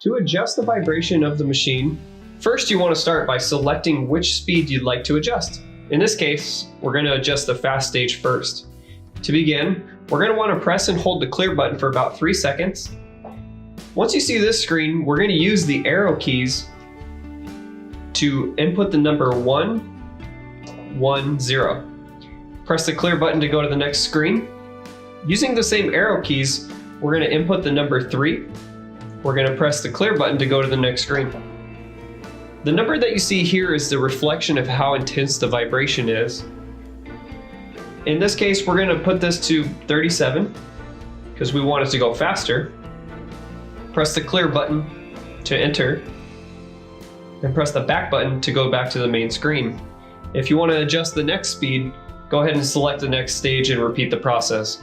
To adjust the vibration of the machine, first you want to start by selecting which speed you'd like to adjust. In this case, we're going to adjust the fast stage first. To begin, we're going to want to press and hold the clear button for about 3 seconds. Once you see this screen, we're going to use the arrow keys to input the number 1, 1, 0. Press the clear button to go to the next screen. Using the same arrow keys, we're going to input the number 3. We're going to press the clear button to go to the next screen. The number that you see here is the reflection of how intense the vibration is. In this case, we're going to put this to 37 because we want it to go faster. Press the clear button to enter, and press the back button to go back to the main screen. If you want to adjust the next speed, go ahead and select the next stage and repeat the process.